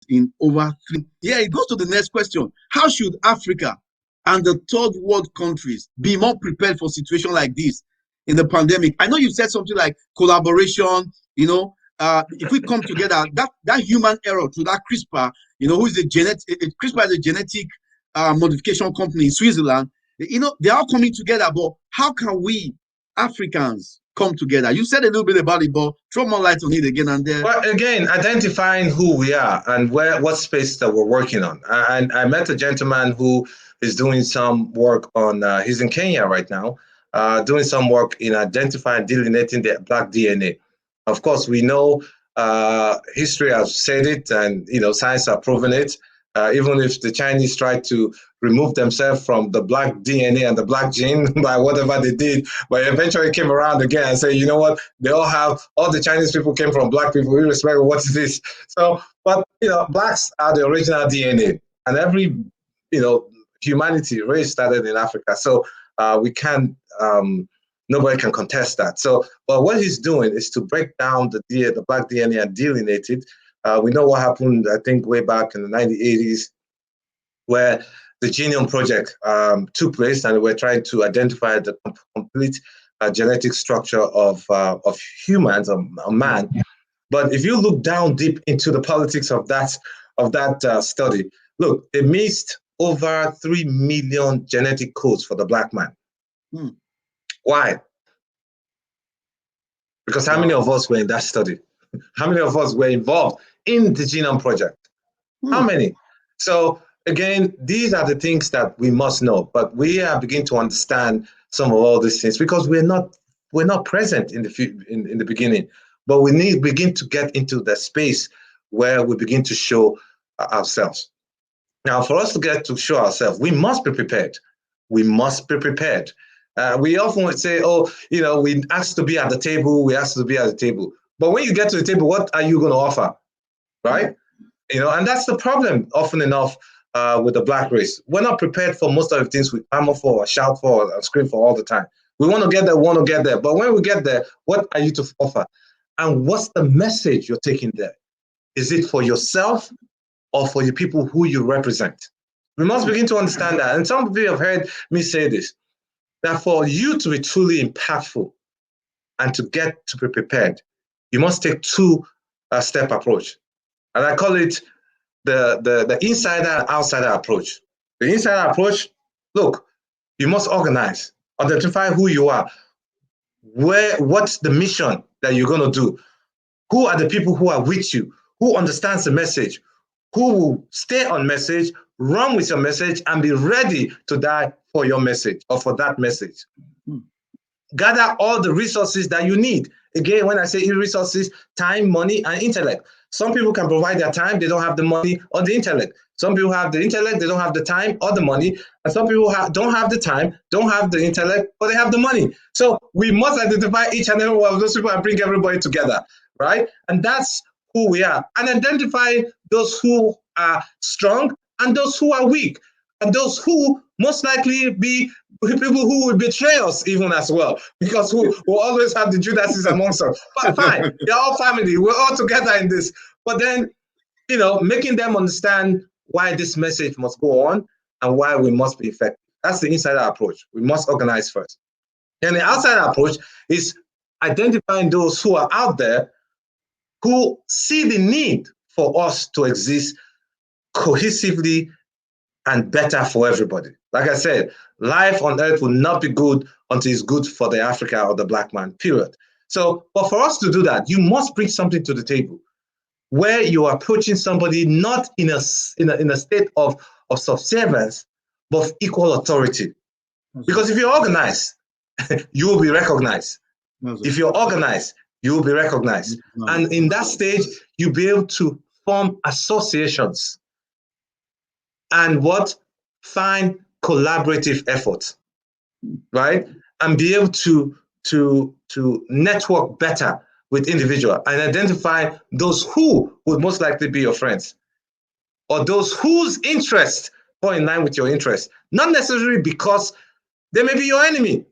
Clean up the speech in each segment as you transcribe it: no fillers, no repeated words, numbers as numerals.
in over three. Yeah, it goes to the next question. How should Africa and the third world countries be more prepared for situation like this in the pandemic? I know you said something like collaboration, if we come together, that human error through that CRISPR, who is a genetic, CRISPR is a genetic modification company in Switzerland, they're all coming together, but how can we Africans come together? You said a little bit about it, but throw more light on it again and there. Well, again, identifying who we are and what space that we're working on. And I met a gentleman who is doing some work on, he's in Kenya right now, doing some work in identifying, delineating the Black DNA. Of course, we know history has said it, and science has proven it. Even if the Chinese tried to remove themselves from the Black DNA and the Black gene by whatever they did, but eventually came around again and said, you know what, all the Chinese people came from Black people, irrespective of what it is. So, but Blacks are the original DNA, and every humanity race started in Africa. So we can't. Nobody can contest that. So, but what he's doing is to break down the Black DNA and delineate it. We know what happened, I think, way back in the 1980s, where the Genome Project took place, and we're trying to identify the complete genetic structure of humans, of man. But if you look down deep into the politics of that study, look, they missed over 3 million genetic codes for the Black man. Why? Because how many of us were in that study? How many of us were involved in the Genome Project? How many? So again, these are the things that we must know, but we are beginning to understand some of all these things because we're not present in the beginning, but we need to begin to get into the space where we begin to show ourselves. Now, for us to get to show ourselves, we must be prepared. We must be prepared. We often would say, we asked to be at the table, But when you get to the table, what are you going to offer, right? And that's the problem often enough with the Black race. We're not prepared for most of the things we clamor for, or shout for, or scream for all the time. We want to get there, but when we get there, what are you to offer? And what's the message you're taking there? Is it for yourself or for the people who you represent? We must begin to understand that. And some of you have heard me say this, that for you to be truly impactful and to get to be prepared, you must take two-step approach. And I call it the insider and outsider approach. The insider approach, look, you must organize, identify who you are, what's the mission that you're going to do, who are the people who are with you, who understands the message, who will stay on message, run with your message, and be ready to die for your message or for that message. Gather all the resources that you need. Again, when I say resources, time, money, and intellect. Some people can provide their time, they don't have the money or the intellect. Some people have the intellect, they don't have the time or the money. And some people don't have the time, don't have the intellect, but they have the money. So we must identify each and every one of those people and bring everybody together, right? And that's who we are. And identify those who are strong and those who are weak. And those who most likely be people who will betray us even as well, because we'll always have the Judases amongst us. But fine, they're all family. We're all together in this. But then, making them understand why this message must go on and why we must be effective. That's the insider approach. We must organize first. And the outsider approach is identifying those who are out there who see the need for us to exist cohesively and better for everybody. Like I said, life on earth will not be good until it's good for the Africa or the Black man, period. So, but for us to do that, you must bring something to the table where you are approaching somebody not in a state of subservience, but of equal authority. Because if you're organized, you will be recognized. If you're organized, you will be recognized. And in that stage, you'll be able to form associations and find collaborative efforts, right? And be able to network better with individuals and identify those who would most likely be your friends or those whose interests fall in line with your interests. Not necessarily because they may be your enemy,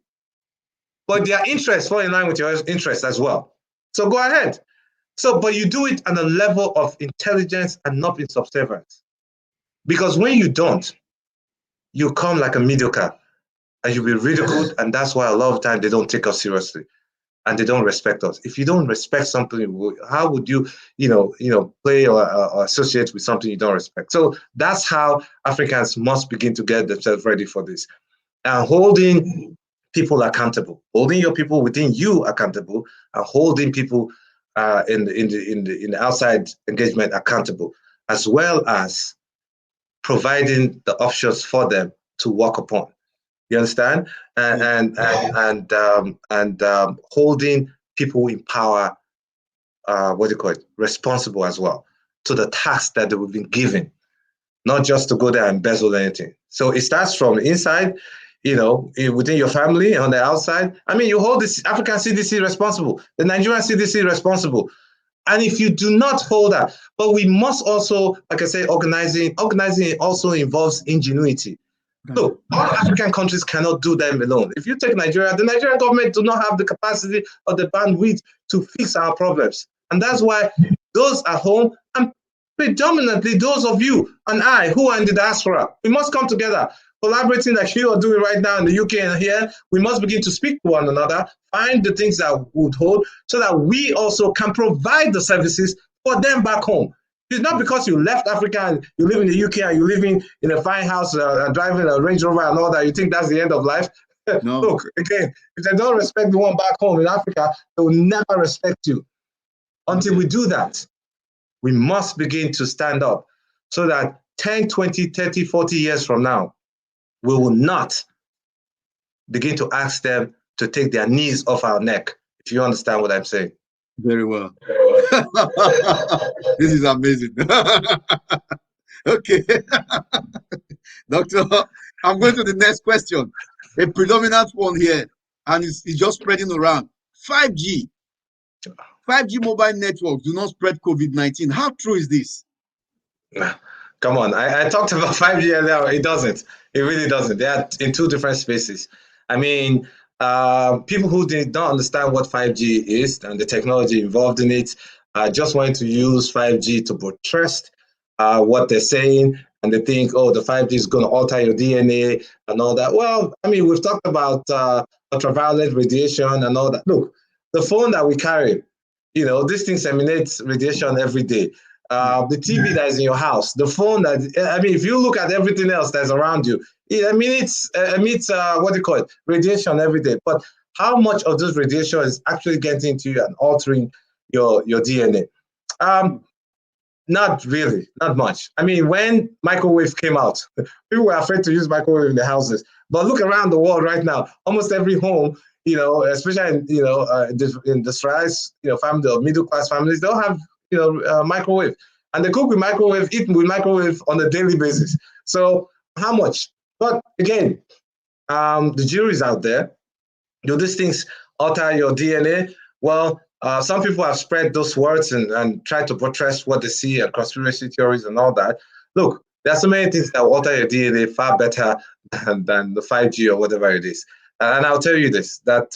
but their interests fall in line with your interests as well. So go ahead. So, but you do it on a level of intelligence and not in subservience. Because when you don't, you come like a mediocre and you'll be ridiculed. And that's why a lot of time they don't take us seriously and they don't respect us. If you don't respect something, how would you, play or associate with something you don't respect? So that's how Africans must begin to get themselves ready for this. And holding people accountable, holding your people within you accountable, and holding people in the outside engagement accountable, as well as providing the options for them to work upon. You understand? Yeah. And holding people in power, what do you call it, responsible as well to the task that they have been given, not just to go there and embezzle anything. So it starts from inside, within your family, on the outside. I mean, you hold this African CDC responsible, the Nigerian CDC responsible. And if you do not hold that, but we must also, like I say, organizing also involves ingenuity. Look, all African countries cannot do them alone. If you take Nigeria, the Nigerian government do not have the capacity or the bandwidth to fix our problems. And that's why those at home, and predominantly those of you and I who are in the diaspora, we must come together, collaborating like you are doing right now in the UK and here. We must begin to speak to one another, find the things that would hold, so that we also can provide the services for them back home. It's not because you left Africa and you live in the UK and you live in a fine house driving a Range Rover and all that, you think that's the end of life. No. Look, again, if they don't respect the one back home in Africa, they will never respect you. Until we do that, we must begin to stand up so that 10, 20, 30, 40 years from now, we will not begin to ask them to take their knees off our neck, if you understand what I'm saying. Very well. This is amazing. Okay. Doctor, I'm going to the next question. A predominant one here, and it's just spreading around. 5G. 5G mobile networks do not spread COVID-19. How true is this? Come on. I talked about 5G earlier. It doesn't. It really doesn't. They are in two different spaces. I mean, people who did not understand what 5G is and the technology involved in it just want to use 5G to buttress what they're saying. And they think, oh, the 5G is going to alter your DNA and all that. Well, I mean, we've talked about ultraviolet radiation and all that. Look, the phone that we carry, this thing emanates radiation every day. The TV that is in your house, the phone if you look at everything else that's around you, it emits what do you call it, radiation every day. But how much of this radiation is actually getting into you and altering your DNA? Not really, not much. I mean, when microwave came out, people were afraid to use microwave in their houses. But look around the world right now, almost every home, especially in industrialized, family or middle class families, they'll have microwave, and they cook with microwave, eat with microwave on a daily basis. So how much? But again, the jury's out there. Do these things alter your DNA? Well, some people have spread those words and tried to buttress what they see and conspiracy theories and all that. Look, there are so many things that will alter your DNA far better than the 5G or whatever it is. And I'll tell you this, that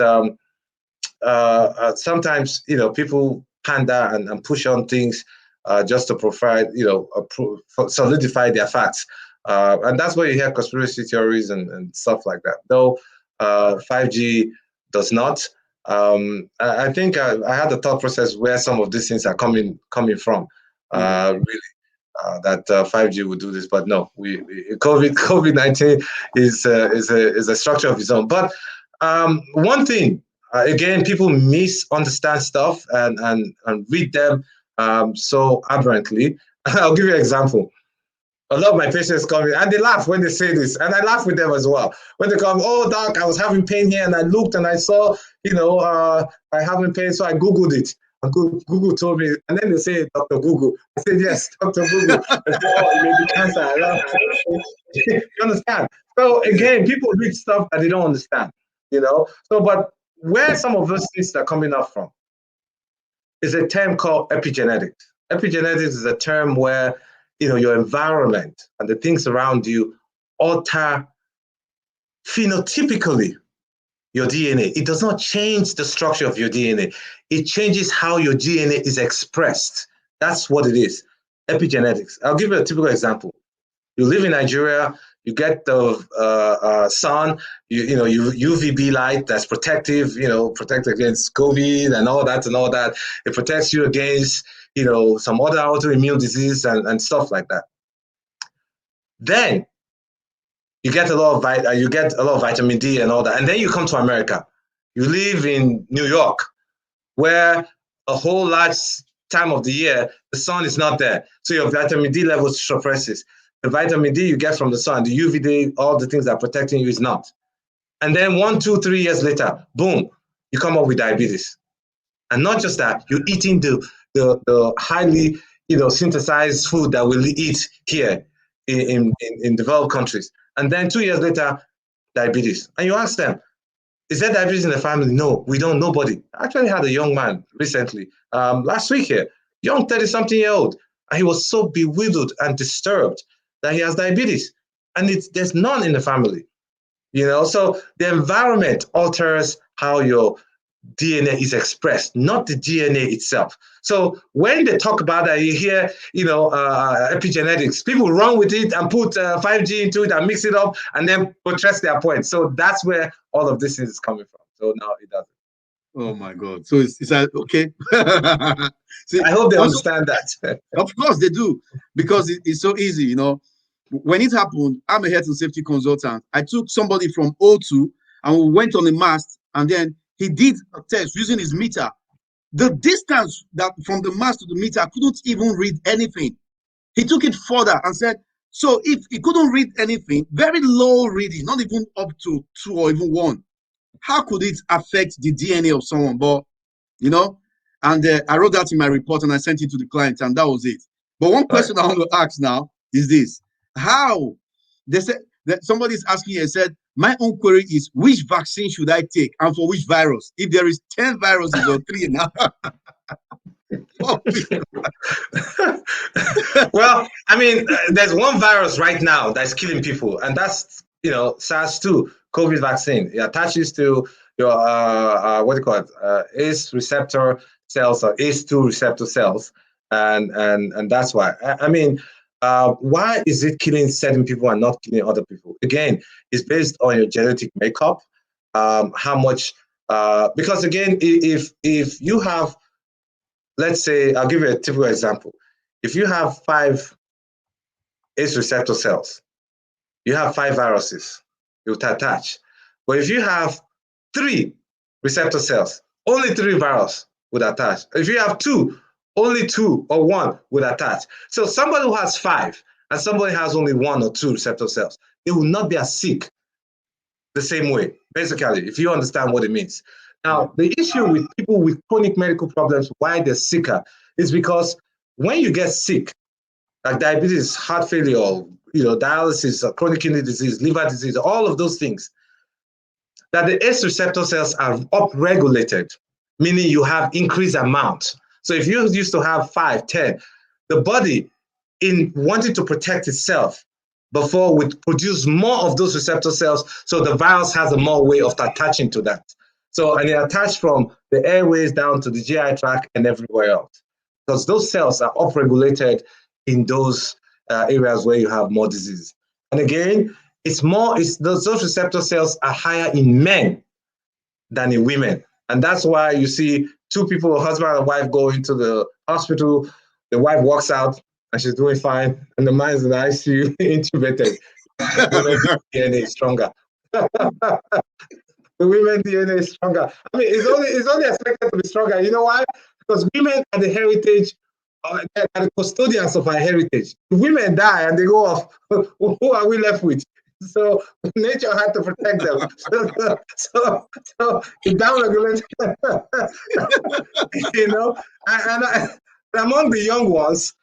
sometimes, people pander and push on things just to provide, solidify their facts. And that's why you hear conspiracy theories and stuff like that. Though 5G does not. I think I had the thought process where some of these things are coming from. Really, that 5G would do this, but no, COVID-19 is a structure of its own. But one thing, again, people misunderstand stuff and read them so aberrantly. I'll give you an example. A lot of my patients come in and they laugh when they say this, and I laugh with them as well. When they come, oh, doc, I was having pain here, and I looked and I saw, I having pain, so I Googled it. And Google told me, and then they say, Dr. Google. I said, yes, Dr. Google. I said, oh, it may be cancer. You understand? So again, people read stuff that they don't understand, So, but where some of those things are coming up from is a term called epigenetics. Epigenetics is a term where your environment and the things around you alter phenotypically your DNA. It does not change the structure of your DNA. It changes how your DNA is expressed. That's what it is. Epigenetics. I'll give you a typical example. You live in Nigeria, you get the sun, UVB light that's protective, protect against COVID and all that and all that. It protects you against, some other autoimmune disease and stuff like that. Then you get a lot of vitamin D and all that, and then you come to America. You live in New York, where a whole large time of the year the sun is not there, so your vitamin D levels suppresses. The vitamin D you get from the sun, the UVD, all the things that are protecting you is not. And then 1, 2, 3 years later, boom, you come up with diabetes. And not just that, you're eating the highly synthesized food that we eat here in developed countries. And then 2 years later, diabetes. And you ask them, is there diabetes in the family? No, we don't, nobody. I actually had a young man recently, last week here, young 30-something-year-old, and he was so bewildered and disturbed that he has diabetes. And there's none in the family, So the environment alters how your DNA is expressed, not the DNA itself. So when they talk about that, you hear, epigenetics, people run with it and put 5G into it and mix it up and then buttress their point. So that's where all of this is coming from. So now it doesn't. Oh my God. So it's okay. See, I hope they understand that. Of course they do, because it's so easy, When it happened, I'm a health and safety consultant. I took somebody from O2 and we went on a mast, and then he did a test using his meter. The distance that from the mast to the meter couldn't even read anything. He took it further and said, so if he couldn't read anything, very low reading, not even up to 2 or even 1, how could it affect the DNA of someone? But, and I wrote that in my report and I sent it to the client, and that was it. But one question I want to ask now is this. How? They said that somebody's asking here, said, my own query is, which vaccine should I take and for which virus? If there is 10 viruses or 3 now. Well, I mean, there's one virus right now that's killing people, and that's SARS-2 COVID vaccine. It attaches to your what do you call it? ACE receptor cells or ACE2 receptor cells, and that's why. I mean, why is it killing certain people and not killing other people? Again, it's based on your genetic makeup, how much. Because again, if you have, let's say, I'll give you a typical example. If you have 5 ACE receptor cells, you have 5 viruses, it will attach. But if you have 3 receptor cells, only 3 viruses would attach. If you have 2, only 2 or 1 would attach. So somebody who has 5 and somebody has only 1 or 2 receptor cells, they will not be as sick the same way, basically, if you understand what it means. Now, the issue with people with chronic medical problems, why they're sicker, is because when you get sick, like diabetes, heart failure, dialysis, chronic kidney disease, liver disease, all of those things, that the ACE receptor cells are upregulated, meaning you have increased amount. So if you used to have 5, 10, the body, in wanting to protect itself, before would produce more of those receptor cells, so the virus has a more way of attaching to that. So, and it attached from the airways down to the GI tract and everywhere else, because those cells are upregulated in those areas where you have more disease. And again, those receptor cells are higher in men than in women. And that's why you see 2 people, a husband and wife, go into the hospital, the wife walks out and she's doing fine, and the man is in the ICU intubated. Women's DNA is stronger. The women's DNA is stronger. I mean, it's only expected to be stronger. You know why? Because women are the heritage, are the custodians of our heritage. If women die and they go off, who are we left with? So nature had to protect them. So it downregulated, and among the young ones,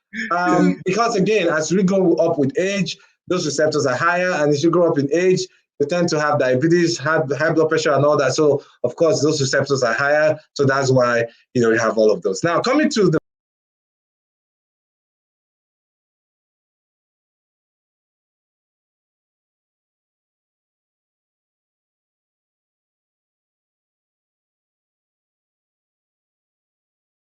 because again, as we go up with age, those receptors are higher, and as you grow up in age, you tend to have diabetes, high blood pressure, and all that. So of course, those receptors are higher. So that's why you have all of those. Now, coming to the